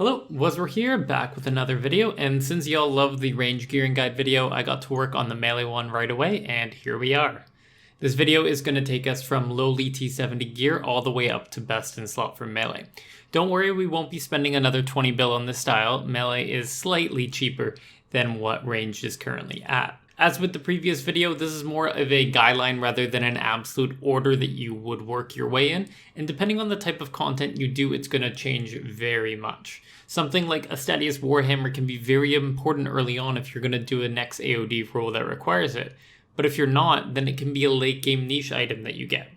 Hello, Waswere here, back with another video, and since y'all love the range gearing guide video, I got to work on the melee one right away, and here we are. This video is going to take us from lowly T70 gear all the way up to best in slot for melee. Don't worry, we won't be spending another 20 bill on this style. Melee is slightly cheaper than what range is currently at. As with the previous video, this is more of a guideline rather than an absolute order that you would work your way in, and depending on the type of content you do, it's going to change very much. Something like a Stadius Warhammer can be very important early on if you're going to do a next AOD role that requires it, but if you're not, then it can be a late game niche item that you get.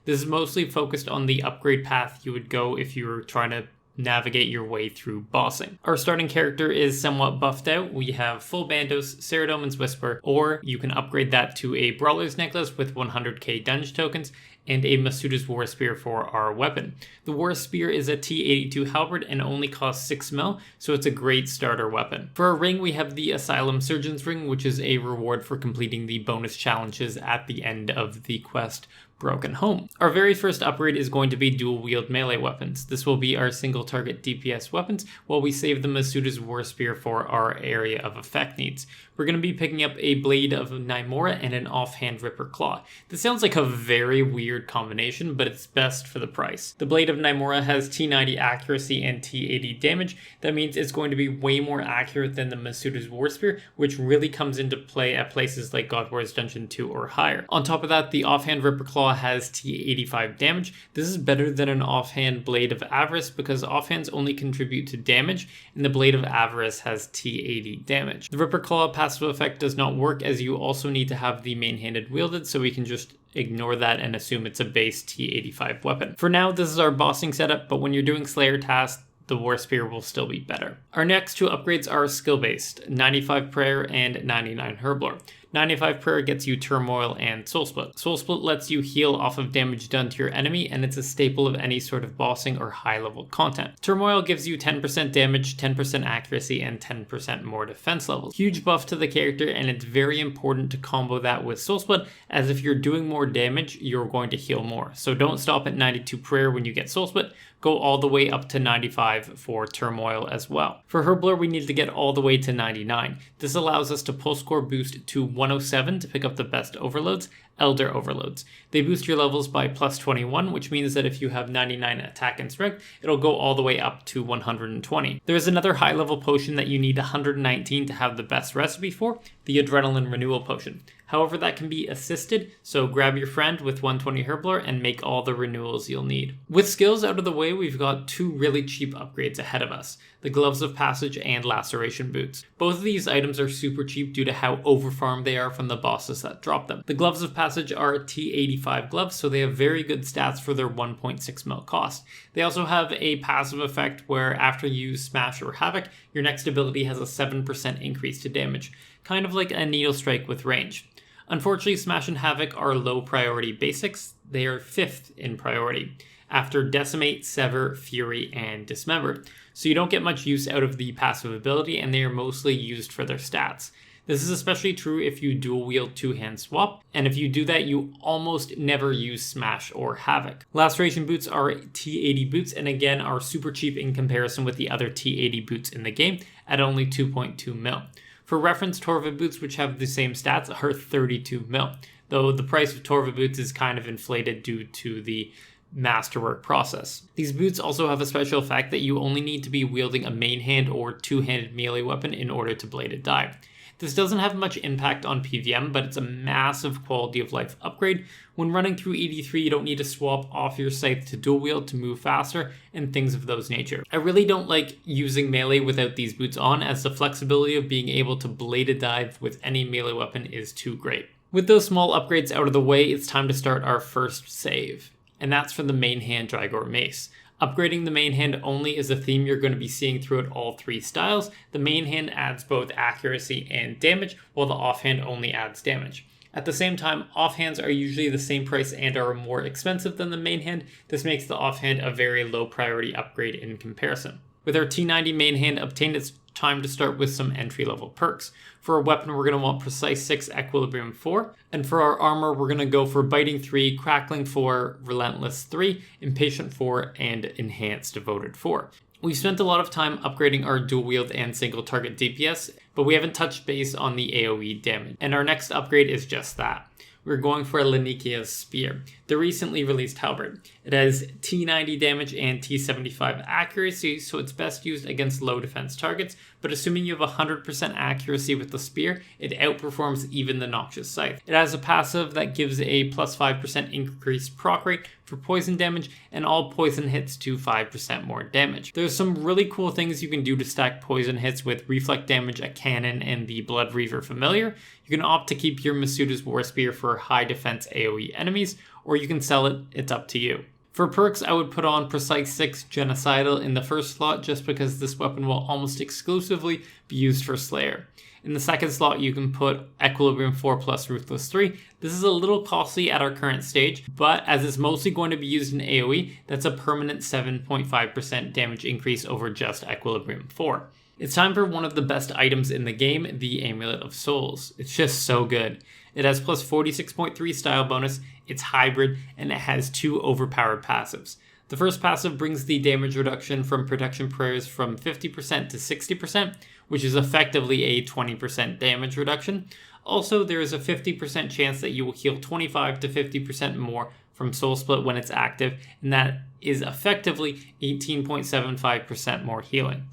This is mostly focused on the upgrade path you would go if you were trying to navigate your way through bossing. Our starting character is somewhat buffed out. We have full bandos, Ceradomin's Whisper, or you can upgrade that to a Brawler's Necklace with 100k dungeon tokens and a Masuda's War Spear for our weapon. The War Spear is a T82 halberd and only costs 6 mil, so it's a great starter weapon. For our ring, we have the Asylum Surgeon's Ring, which is a reward for completing the bonus challenges at the end of the quest Broken Home. Our very first upgrade is going to be dual wield melee weapons. This will be our single target DPS weapons while we save the Masuda's War Spear for our area of effect needs. We're going to be picking up a Blade of Nymora and an Offhand Ripper Claw. This sounds like a very weird combination, but it's best for the price. The Blade of Nymora has T90 accuracy and T80 damage. That means it's going to be way more accurate than the Masuda's War Spear, which really comes into play at places like God Wars Dungeon 2 or higher. On top of that, the Offhand Ripper Claw has T85 damage. This is better than an Offhand Blade of Avarice because offhands only contribute to damage, and the Blade of Avarice has T80 damage. The Ripper Claw passive effect does not work, as you also need to have the main-handed wielded, so we can just ignore that and assume it's a base T85 weapon. For now, this is our bossing setup, but when you're doing Slayer tasks, the War Spear will still be better. Our next two upgrades are skill-based, 95 Prayer and 99 Herblore. 95 Prayer gets you Turmoil and Soul Split. Soul Split lets you heal off of damage done to your enemy, and it's a staple of any sort of bossing or high-level content. Turmoil gives you 10% damage, 10% accuracy, and 10% more defense levels. Huge buff to the character, and it's very important to combo that with Soul Split, as if you're doing more damage, you're going to heal more. So don't stop at 92 Prayer when you get Soul Split. Go all the way up to 95 for Turmoil as well. For Herblore, we need to get all the way to 99. This allows us to pull score boost to 107 to pick up the best overloads, Elder Overloads. They boost your levels by plus 21, which means that if you have 99 attack and strength, it'll go all the way up to 120. There is another high level potion that you need 119 to have the best recipe for, the Adrenaline Renewal Potion. However, that can be assisted, so grab your friend with 120 Herblore and make all the renewals you'll need. With skills out of the way, we've got two really cheap upgrades ahead of us, the Gloves of Passage and Laceration Boots. Both of these items are super cheap due to how overfarmed they are from the bosses that drop them. The Gloves of Passage are T85 gloves, so they have very good stats for their 1.6 mil cost. They also have a passive effect where after you use Smash or Havoc, your next ability has a 7% increase to damage, kind of like a Needle Strike with range. Unfortunately, Smash and Havoc are low priority basics. They are 5th in priority, after Decimate, Sever, Fury, and Dismember. So you don't get much use out of the passive ability, and they are mostly used for their stats. This is especially true if you dual wield two-hand swap, and if you do that, you almost never use Smash or Havoc. Laceration Boots are T80 boots, and again are super cheap in comparison with the other T80 boots in the game at only 2.2 mil. For reference, Torva boots, which have the same stats, are 32 mil, though the price of Torva boots is kind of inflated due to the masterwork process. These boots also have a special effect that you only need to be wielding a main hand or two-handed melee weapon in order to Bladed Die. This doesn't have much impact on PVM, but it's a massive quality of life upgrade. When running through ED3, you don't need to swap off your scythe to dual wield to move faster, and things of those nature. I really don't like using melee without these boots on, as the flexibility of being able to Bladed Dive with any melee weapon is too great. With those small upgrades out of the way, it's time to start our first save, and that's for the main hand Dragor Mace. Upgrading the main hand only is a theme you're going to be seeing throughout all three styles. The main hand adds both accuracy and damage, while the offhand only adds damage. At the same time, offhands are usually the same price and are more expensive than the main hand. This makes the offhand a very low priority upgrade in comparison. With our T90 main hand obtained, it's time to start with some entry-level perks. For a weapon, we're going to want Precise 6, Equilibrium 4. And for our armor, we're going to go for Biting 3, Crackling 4, Relentless 3, Impatient 4, and Enhanced Devoted 4. We've spent a lot of time upgrading our dual wield and single target DPS, but we haven't touched base on the AoE damage, and our next upgrade is just that. We're going for Lenicia Spear, the recently released halberd. It has T90 damage and T75 accuracy, so it's best used against low defense targets, but assuming you have 100% accuracy with the spear, it outperforms even the Noxious Scythe. It has a passive that gives a plus 5% increased proc rate for poison damage, and all poison hits do 5% more damage. There's some really cool things you can do to stack poison hits with reflect damage, a cannon, and the Blood Reaver Familiar. You can opt to keep your Masuda's War Spear for high defense AoE enemies, or you can sell it, it's up to you. For perks, I would put on Precise 6 Genocidal in the first slot just because this weapon will almost exclusively be used for Slayer. In the second slot, you can put Equilibrium 4 plus Ruthless 3. This is a little costly at our current stage, but as it's mostly going to be used in AoE, that's a permanent 7.5% damage increase over just Equilibrium 4. It's time for one of the best items in the game, the Amulet of Souls. It's just so good. It has plus 46.3 style bonus, it's hybrid, and it has 2 overpowered passives. The first passive brings the damage reduction from protection prayers from 50% to 60%, which is effectively a 20% damage reduction. Also, there is a 50% chance that you will heal 25 to 50% more from Soul Split when it's active, and that is effectively 18.75% more healing.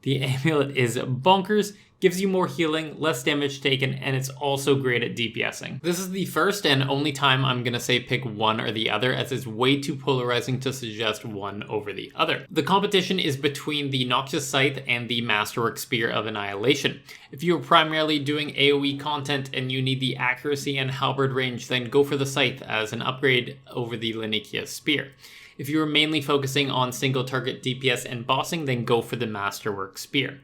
The amulet is bonkers, gives you more healing, less damage taken, and it's also great at DPSing. This is the first and only time I'm gonna say pick one or the other, as it's way too polarizing to suggest one over the other. The competition is between the Noxious Scythe and the Masterwork Spear of Annihilation. If you're primarily doing AoE content and you need the accuracy and halberd range, then go for the Scythe as an upgrade over the Lenicia Spear. If you are mainly focusing on single target DPS and bossing, then go for the Masterwork Spear.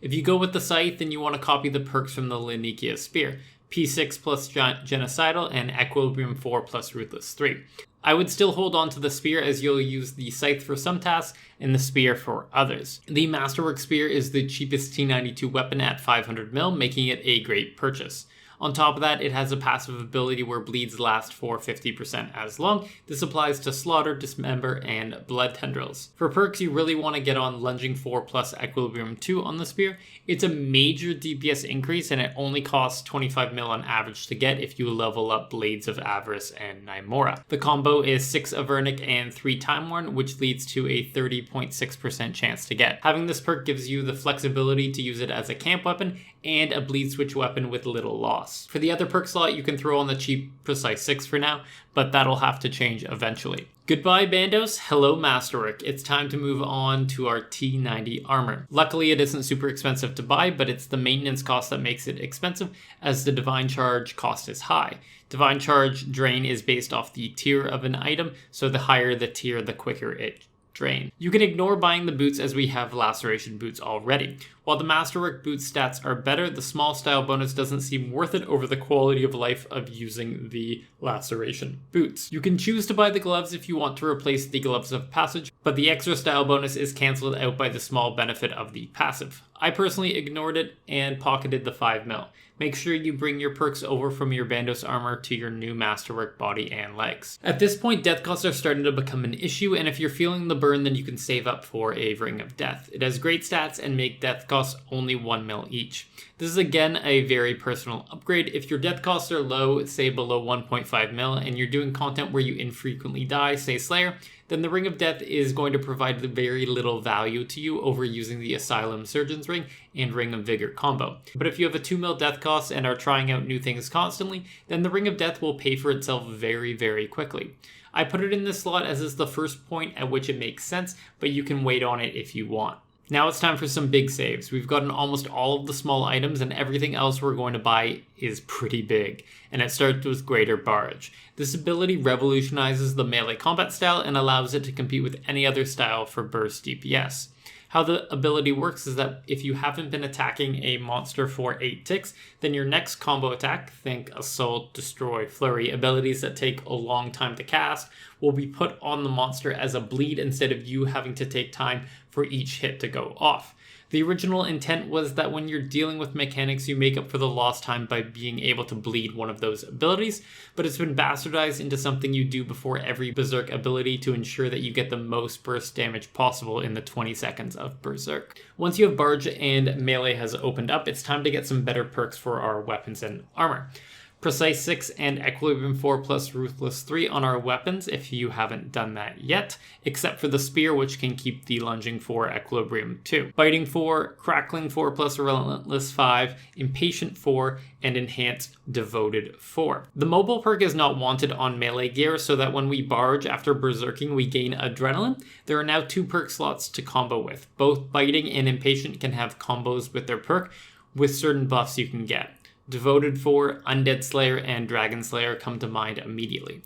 If you go with the Scythe, then you want to copy the perks from the Lenicia Spear, P6 plus Genocidal and Equilibrium 4 plus Ruthless 3. I would still hold on to the Spear as you'll use the Scythe for some tasks and the Spear for others. The Masterwork Spear is the cheapest T92 weapon at 500ml, making it a great purchase. On top of that, it has a passive ability where bleeds last for 50% as long. This applies to Slaughter, Dismember, and Blood Tendrils. For perks, you really want to get on Lunging 4 plus Equilibrium 2 on the Spear. It's a major DPS increase, and it only costs 25ml on average to get if you level up Blades of Avarice and Nymora. The combo is 6 Avernic and 3 Time Worn, which leads to a 30.6% chance to get. Having this perk gives you the flexibility to use it as a camp weapon and a bleed switch weapon with little loss. For the other perk slot, you can throw on the cheap Precise 6 for now, but that'll have to change eventually. Goodbye Bandos, hello Masterwork. It's time to move on to our T90 Armor. Luckily it isn't super expensive to buy, but it's the maintenance cost that makes it expensive, as the Divine Charge cost is high. Divine Charge drain is based off the tier of an item, so the higher the tier, the quicker it drain. You can ignore buying the boots as we have Laceration Boots already. While the Masterwork Boots stats are better, the small style bonus doesn't seem worth it over the quality of life of using the Laceration Boots. You can choose to buy the gloves if you want to replace the Gloves of Passage, but the extra style bonus is cancelled out by the small benefit of the passive. I personally ignored it and pocketed the 5ml. Make sure you bring your perks over from your Bandos armor to your new Masterwork body and legs. At this point, death costs are starting to become an issue, and if you're feeling the burn, then you can save up for a Ring of Death. It has great stats and make death costs only 1ml each. This is again a very personal upgrade. If your death costs are low, say below 1.5ml, and you're doing content where you infrequently die, say Slayer, then the Ring of Death is going to provide very little value to you over using the Asylum Surgeon's Ring and Ring of Vigor combo. But if you have a 2ml death cost and are trying out new things constantly, then the Ring of Death will pay for itself very, very quickly. I put it in this slot as is the first point at which it makes sense, but you can wait on it if you want. Now it's time for some big saves. We've gotten almost all of the small items, and everything else we're going to buy is pretty big, and it starts with Greater Barrage. This ability revolutionizes the melee combat style and allows it to compete with any other style for burst DPS. How the ability works is that if you haven't been attacking a monster for 8 ticks, then your next combo attack, think Assault, Destroy, Flurry, abilities that take a long time to cast, will be put on the monster as a bleed instead of you having to take time for each hit to go off. The original intent was that when you're dealing with mechanics, you make up for the lost time by being able to bleed one of those abilities, but it's been bastardized into something you do before every Berserk ability to ensure that you get the most burst damage possible in the 20 seconds of Berserk. Once you have Barge and Melee has opened up, it's time to get some better perks for our weapons and armor. Precise 6 and Equilibrium 4 plus Ruthless 3 on our weapons if you haven't done that yet, except for the Spear, which can keep the Lunging 4, Equilibrium 2. Biting 4, Crackling 4 plus Relentless 5, Impatient 4, and Enhanced Devoted 4. The mobile perk is not wanted on melee gear, so that when we barge after berserking we gain Adrenaline. There are now 2 perk slots to combo with. Both Biting and Impatient can have combos with their perk, with certain buffs you can get. Devoted 4, Undead Slayer, and Dragon Slayer come to mind immediately.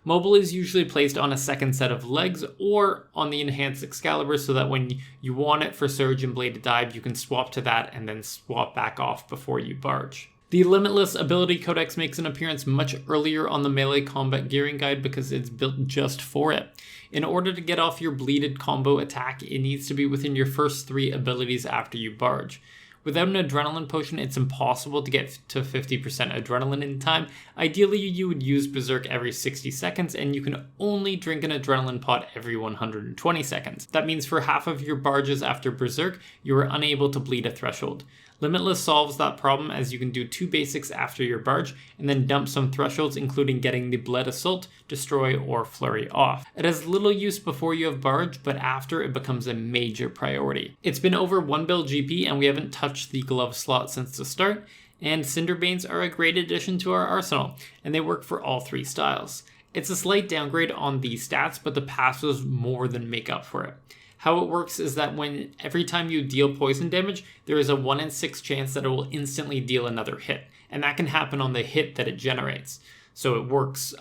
Mobile is usually placed on a second set of legs or on the Enhanced Excalibur so that when you want it for Surge and Bladed Dive, you can swap to that and then swap back off before you barge. The Limitless ability Codex makes an appearance much earlier on the melee combat gearing guide because it's built just for it. In order to get off your bleeded combo attack, it needs to be within your first 3 abilities after you barge. Without an adrenaline potion, it's impossible to get to 50% adrenaline in time. Ideally, you would use Berserk every 60 seconds, and you can only drink an adrenaline pot every 120 seconds. That means for half of your barges after Berserk, you are unable to bleed a threshold. Limitless solves that problem as you can do 2 basics after your barge, and then dump some thresholds, including getting the Bled Assault, Destroy, or Flurry off. It has little use before you have barge, but after it becomes a major priority. It's been over 1 bill GP, and we haven't touched the glove slot since the start, and Cinderbanes are a great addition to our arsenal, and they work for all 3 styles. It's a slight downgrade on the stats, but the passives more than make up for it. How it works is that every time you deal poison damage, there is a 1 in 6 chance that it will instantly deal another hit, and that can happen on the hit that it generates. So it works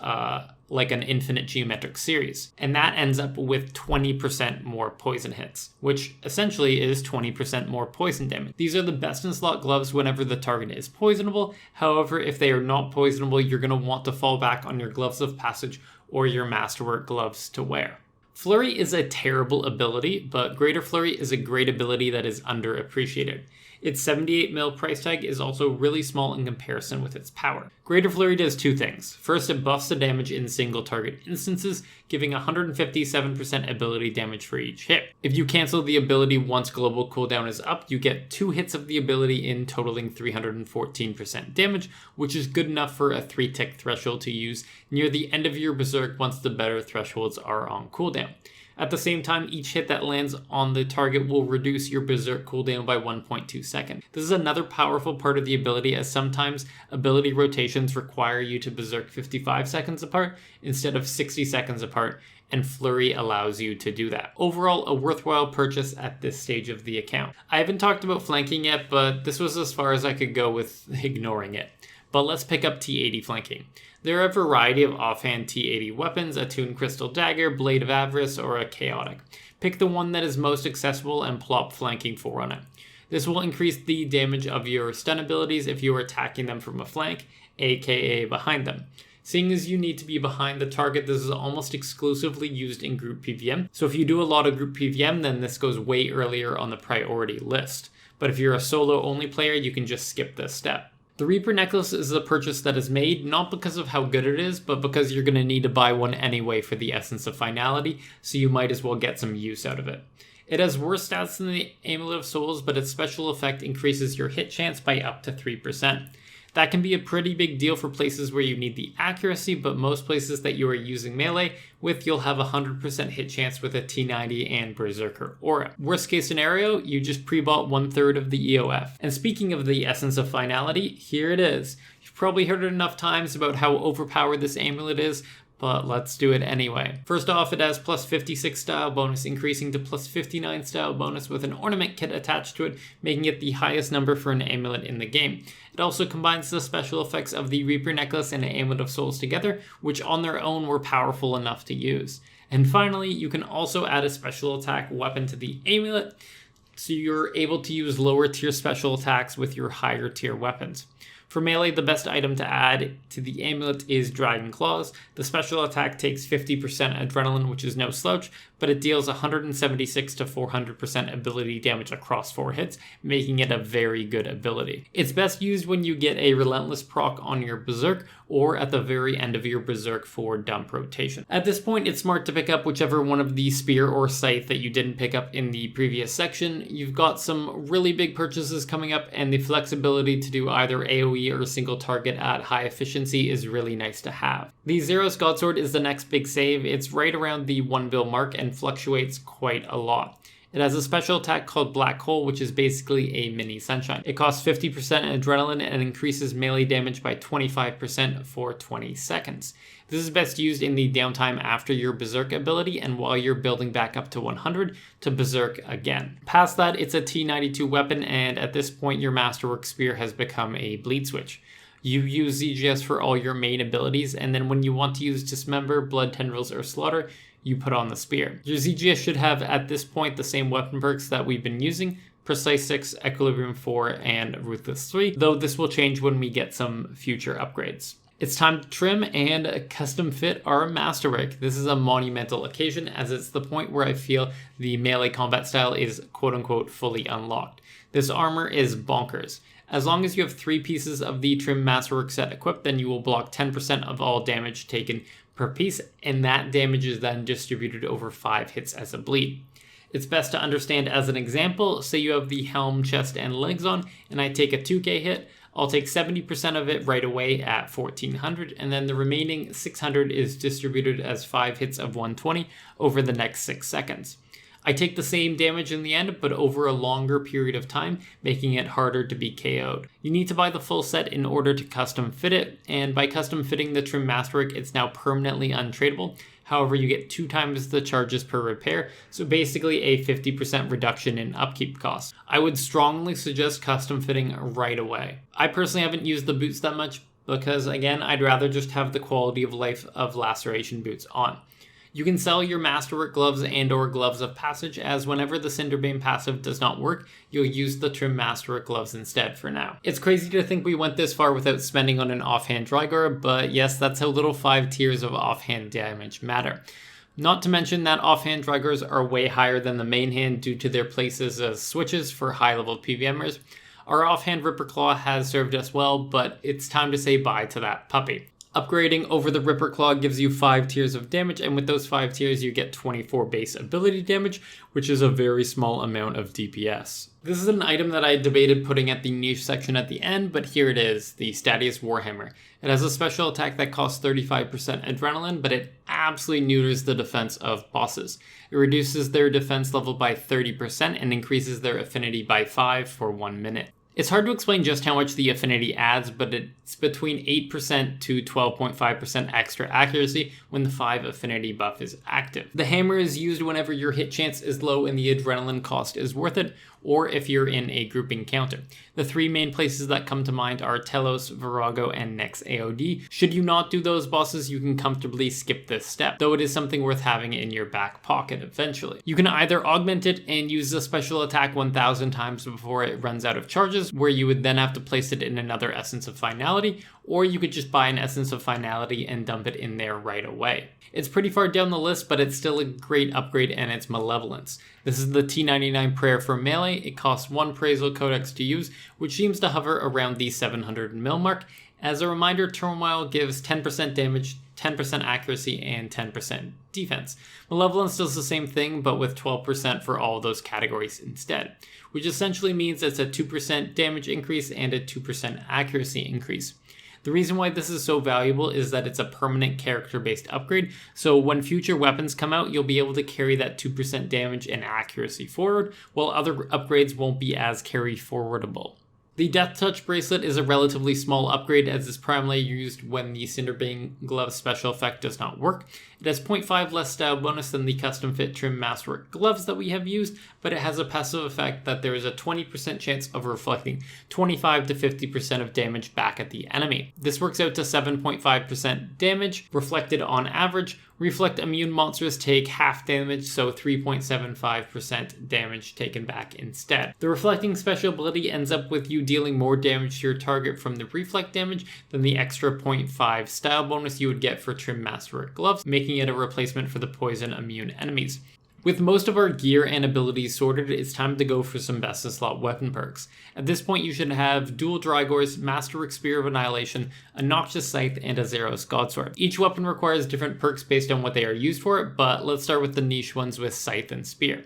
like an infinite geometric series, and that ends up with 20% more poison hits, which essentially is 20% more poison damage. These are the best in slot gloves whenever the target is poisonable. However, if they are not poisonable, you're going to want to fall back on your Gloves of Passage or your Masterwork gloves to wear. Flurry is a terrible ability, but Greater Flurry is a great ability that is underappreciated. Its 78 mil price tag is also really small in comparison with its power. Greater Flurry does 2 things. First, it buffs the damage in single target instances, giving 157% ability damage for each hit. If you cancel the ability once global cooldown is up, you get 2 hits of the ability in totaling 314% damage, which is good enough for a 3-tick threshold to use near the end of your Berserk once the better thresholds are on cooldown. At the same time, each hit that lands on the target will reduce your Berserk cooldown by 1.2 seconds. This is another powerful part of the ability, as sometimes ability rotations require you to Berserk 55 seconds apart instead of 60 seconds apart, and Flurry allows you to do that. Overall, a worthwhile purchase at this stage of the account. I haven't talked about flanking yet, but this was as far as I could go with ignoring it. But let's pick up T80 flanking. There are a variety of offhand T80 weapons, a Toon Crystal Dagger, Blade of Avarice, or a Chaotic. Pick the one that is most accessible and plop flanking 4 on it. This will increase the damage of your stun abilities if you are attacking them from a flank, aka behind them. Seeing as you need to be behind the target, this is almost exclusively used in group PVM. So if you do a lot of group PVM, then this goes way earlier on the priority list. But if you're a solo only player, you can just skip this step. The Reaper Necklace is a purchase that is made not because of how good it is, but because you're going to need to buy one anyway for the essence of finality, so you might as well get some use out of it. It has worse stats than the Amulet of Souls, but its special effect increases your hit chance by up to 3%. That can be a pretty big deal for places where you need the accuracy, but most places that you are using melee with, you'll have a 100% hit chance with a T90 and Berserker aura. Worst case scenario, you just pre-bought 1/3 of the EOF. And speaking of the essence of finality, here it is. You've probably heard it enough times about how overpowered this amulet is, but let's do it anyway. First off, it has plus 56 style bonus, increasing to plus 59 style bonus with an ornament kit attached to it, making it the highest number for an amulet in the game. It also combines the special effects of the Reaper Necklace and the Amulet of Souls together, which on their own were powerful enough to use. And finally, you can also add a special attack weapon to the amulet, so you're able to use lower tier special attacks with your higher tier weapons. For melee, the best item to add to the amulet is Dragon Claws. The special attack takes 50% adrenaline, which is no slouch, but it deals 176 to 400% ability damage across 4 hits, making it a very good ability. It's best used when you get a Relentless proc on your Berserk, or at the very end of your Berserk for dump rotation. At this point, it's smart to pick up whichever one of the Spear or Scythe that you didn't pick up in the previous section. You've got some really big purchases coming up, and the flexibility to do either AoE or single target at high efficiency is really nice to have. The Xero Godsword is the next big save. It's right around the 1 bill mark and fluctuates quite a lot. It has a special attack called Black Hole, which is basically a mini Sunshine. It costs 50% adrenaline and increases melee damage by 25% for 20 seconds. This is best used in the downtime after your Berserk ability and while you're building back up to 100 to Berserk again. Past that, it's a T92 weapon, and at this point your Masterwork Spear has become a bleed switch. You use ZGS for all your main abilities, and then when you want to use Dismember, Blood Tendrils, or Slaughter, you put on the Spear. Your ZGS should have at this point the same weapon perks that we've been using, Precise 6, Equilibrium 4, and Ruthless 3, though this will change when we get some future upgrades. It's time to trim and custom fit our Masterwork. This is a monumental occasion, as it's the point where I feel the melee combat style is quote-unquote fully unlocked. This armor is bonkers. As long as you have 3 pieces of the trim Masterwork set equipped, then you will block 10% of all damage taken per piece, and that damage is then distributed over 5 hits as a bleed. It's best to understand as an example, say you have the helm, chest, and legs on, and I take a 2k hit. I'll take 70% of it right away at 1400, and then the remaining 600 is distributed as 5 hits of 120 over the next 6 seconds. I take the same damage in the end, but over a longer period of time, making it harder to be KO'd. You need to buy the full set in order to custom fit it, and by custom fitting the trim Masterwork, it's now permanently untradeable. However, you get 2 times the charges per repair, so basically a 50% reduction in upkeep costs. I would strongly suggest custom fitting right away. I personally haven't used the boots that much because, again, I'd rather just have the quality of life of Laceration Boots on. You can sell your Masterwork gloves and or gloves of passage, as whenever the Cinderbane passive does not work, you'll use the trim Masterwork gloves instead for now. It's crazy to think we went this far without spending on an offhand Dragor, but yes, that's how little 5 tiers of offhand damage matter. Not to mention that offhand Dragors are way higher than the main hand due to their places as switches for high level PVMers. Our offhand Ripper Claw has served us well, but it's time to say bye to that puppy. Upgrading over the Ripper Claw gives you 5 tiers of damage, and with those 5 tiers you get 24 base ability damage, which is a very small amount of DPS. This is an item that I debated putting at the niche section at the end, but here it is, the Stadius Warhammer. It has a special attack that costs 35% adrenaline, but it absolutely neuters the defense of bosses. It reduces their defense level by 30% and increases their affinity by 5 for 1 minute. It's hard to explain just how much the affinity adds, but it's between 8% to 12.5% extra accuracy when the 5 affinity buff is active. The hammer is used whenever your hit chance is low and the adrenaline cost is worth it, or if you're in a group encounter. The 3 main places that come to mind are Telos, Virago, and Nex AOD. Should you not do those bosses, you can comfortably skip this step, though it is something worth having in your back pocket eventually. You can either augment it and use the special attack 1000 times before it runs out of charges, where you would then have to place it in another Essence of Finality, or you could just buy an Essence of Finality and dump it in there right away. It's pretty far down the list, but it's still a great upgrade, and it's Malevolence. This is the T99 Prayer for melee. It costs 1 Praisal Codex to use, which seems to hover around the 700 mil mark. As a reminder, Turmoil gives 10% damage, 10% accuracy, and 10% defense. Malevolence does the same thing, but with 12% for all those categories instead, which essentially means it's a 2% damage increase and a 2% accuracy increase. The reason why this is so valuable is that it's a permanent character-based upgrade, so when future weapons come out, you'll be able to carry that 2% damage and accuracy forward, while other upgrades won't be as carry-forwardable. The Death Touch Bracelet is a relatively small upgrade, as it's primarily used when the Cinderbane Glove special effect does not work, It has 0.5 less style bonus than the custom fit trim masterwork gloves that we have used, but it has a passive effect that there is a 20% chance of reflecting 25 to 50% of damage back at the enemy. This works out to 7.5% damage reflected on average. Reflect immune monsters take half damage, so 3.75% damage taken back instead. The reflecting special ability ends up with you dealing more damage to your target from the reflect damage than the extra 0.5 style bonus you would get for trim masterwork gloves, making it a replacement for the poison immune enemies. With most of our gear and abilities sorted, it's time to go for some best in slot weapon perks. At this point, you should have dual Dragors, Masterwork Spear of Annihilation, a Noxious Scythe, and a Xero's Godsword. Each weapon requires different perks based on what they are used for, but let's start with the niche ones with Scythe and Spear.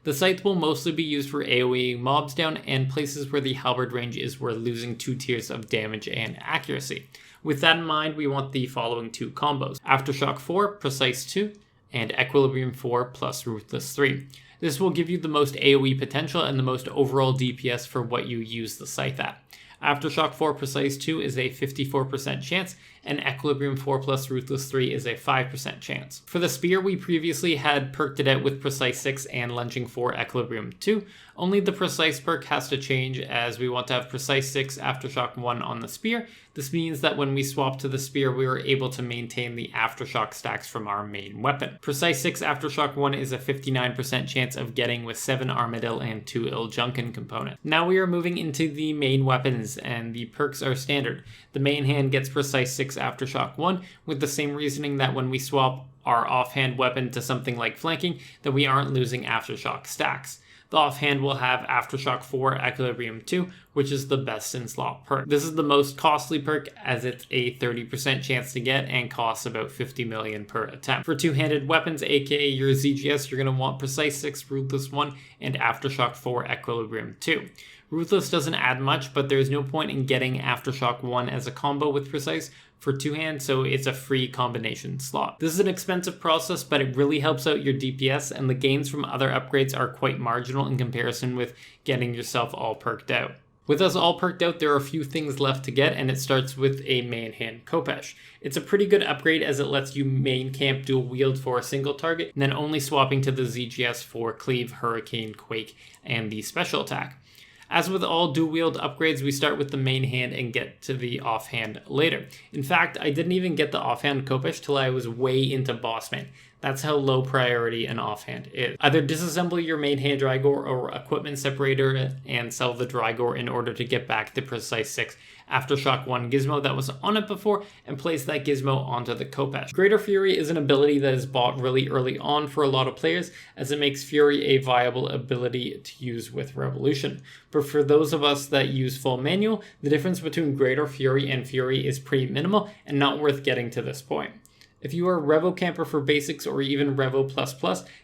The Scythe will mostly be used for AoE mobs down and places where the halberd range is worth losing 2 tiers of damage and accuracy. With that in mind, we want the following 2 combos: Aftershock 4, Precise 2, and Equilibrium 4 plus Ruthless 3. This will give you the most AoE potential and the most overall DPS for what you use the Scythe at. Aftershock 4 Precise 2 is a 54% chance, and Equilibrium 4 plus Ruthless 3 is a 5% chance. For the Spear, we previously had perked it out with Precise 6 and Lunging 4 Equilibrium 2. Only the Precise perk has to change, as we want to have Precise 6 Aftershock 1 on the Spear. This means that when we swap to the Spear, we were able to maintain the Aftershock stacks from our main weapon. Precise 6 Aftershock 1 is a 59% chance of getting with 7 Armadillo and 2 Iljunkin component. Now we are moving into the main weapons, and the perks are standard. The main hand gets Precise 6 Aftershock 1 with the same reasoning that when we swap our offhand weapon to something like flanking, that we aren't losing Aftershock stacks. The offhand will have Aftershock 4 Equilibrium 2, which is the best in slot perk. This is the most costly perk, as it's a 30% chance to get and costs about 50 million per attempt. For two-handed weapons, aka your ZGS, you're going to want Precise 6 Ruthless 1 and Aftershock 4 Equilibrium 2. Ruthless doesn't add much, but there's no point in getting Aftershock 1 as a combo with Precise for two-hand, so it's a free combination slot. This is an expensive process, but it really helps out your DPS, and the gains from other upgrades are quite marginal in comparison with getting yourself all perked out. With us all perked out, there are a few things left to get, and it starts with a main hand Kopesh. It's a pretty good upgrade as it lets you main camp dual wield for a single target, and then only swapping to the ZGS for Cleave, Hurricane, Quake, and the special attack. As with all dual wield upgrades, we start with the main hand and get to the offhand later. In fact, I didn't even get the offhand Kopesh till I was way into boss man. That's how low priority an offhand is. Either disassemble your main hand Dragor or equipment separator and sell the Dragor in order to get back the Precise 6 Aftershock 1 gizmo that was on it before and place that gizmo onto the Kopesh. Greater Fury is an ability that is bought really early on for a lot of players, as it makes Fury a viable ability to use with Revolution. But for those of us that use full manual, the difference between Greater Fury and Fury is pretty minimal and not worth getting to this point. If you are a Revo camper for basics or even Revo++,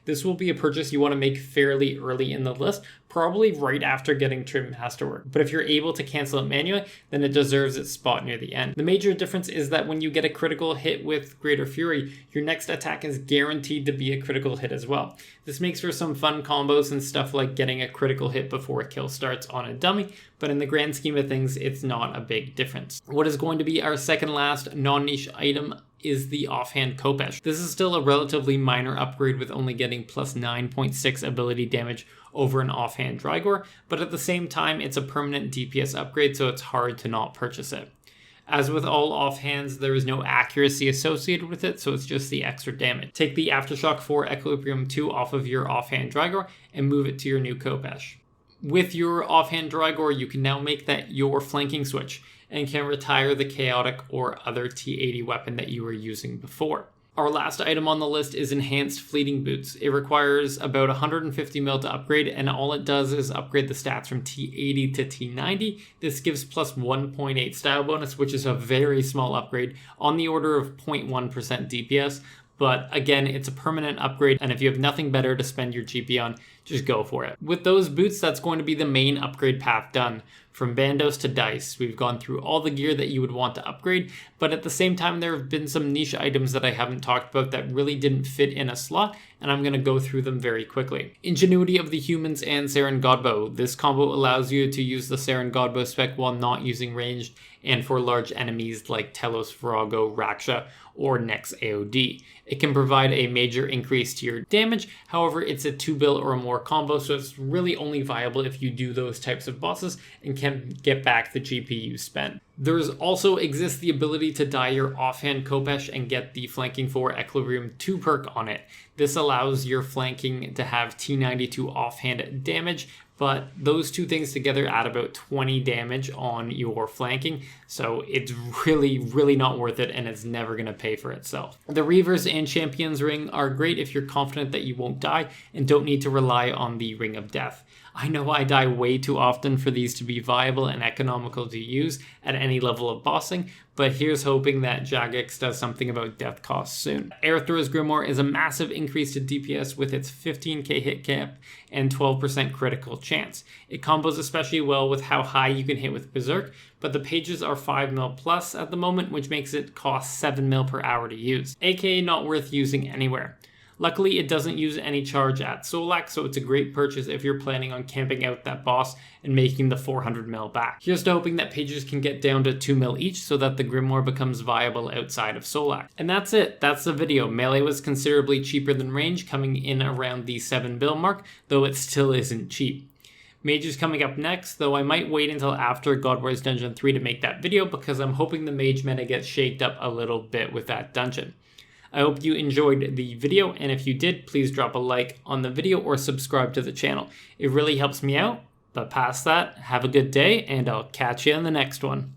this will be a purchase you want to make fairly early in the list, probably right after getting Trim Masterwork. But if you're able to cancel it manually, then it deserves its spot near the end. The major difference is that when you get a critical hit with Greater Fury, your next attack is guaranteed to be a critical hit as well. This makes for some fun combos and stuff like getting a critical hit before a kill starts on a dummy, but in the grand scheme of things, it's not a big difference. What is going to be our second last non-niche item is the Offhand Kopesh. This is still a relatively minor upgrade with only getting plus 9.6 ability damage over an offhand Dragor, but at the same time it's a permanent DPS upgrade, so it's hard to not purchase it. As with all offhands, there is no accuracy associated with it, so it's just the extra damage. Take the Aftershock 4 Equilibrium 2 off of your offhand Dragor and move it to your new Kopesh. With your offhand Dragor, you can now make that your flanking switch and can retire the chaotic or other T80 weapon that you were using before. Our last item on the list is Enhanced Fleeting Boots. It requires about 150 mil to upgrade, and all it does is upgrade the stats from T80 to T90. This gives plus 1.8 style bonus, which is a very small upgrade, on the order of 0.1% DPS. But again, it's a permanent upgrade, and if you have nothing better to spend your GP on, just go for it. With those boots, that's going to be the main upgrade path done. From Bandos to Dice, we've gone through all the gear that you would want to upgrade, but at the same time, there have been some niche items that I haven't talked about that really didn't fit in a slot, and I'm going to go through them very quickly. Ingenuity of the Humans and Saren Godbow. This combo allows you to use the Saren Godbow spec while not using ranged, and for large enemies like Telos, Virago, Raksha, or next AOD. It can provide a major increase to your damage, however it's a 2 bill or more combo, so it's really only viable if you do those types of bosses and can get back the GP you spent. There's also exists the ability to dye your Offhand Kopesh and get the Flanking for Equilibrium 2 perk on it. This allows your flanking to have T92 offhand damage, but those two things together add about 20 damage on your flanking, so it's really not worth it, and it's never going to pay for itself. The Reavers and Champions Ring are great if you're confident that you won't die and don't need to rely on the Ring of Death. I know I die way too often for these to be viable and economical to use at any level of bossing, but here's hoping that Jagex does something about death costs soon. Aerithor's Grimoire is a massive increase to DPS with its 15k hit cap and 12% critical chance. It combos especially well with how high you can hit with Berserk, but the pages are 5 mil plus at the moment, which makes it cost 7 mil per hour to use, aka not worth using anywhere. Luckily, it doesn't use any charge at Solak, so it's a great purchase if you're planning on camping out that boss and making the 400 mil back. Here's to hoping that pages can get down to 2 mil each so that the Grimoire becomes viable outside of Solak. And that's it, that's the video. Melee was considerably cheaper than range, coming in around the 7 bill mark, though it still isn't cheap. Mage is coming up next, though I might wait until after God Wars Dungeon 3 to make that video because I'm hoping the mage meta gets shaked up a little bit with that dungeon. I hope you enjoyed the video, and if you did, please drop a like on the video or subscribe to the channel. It really helps me out, but past that, have a good day, and I'll catch you in the next one.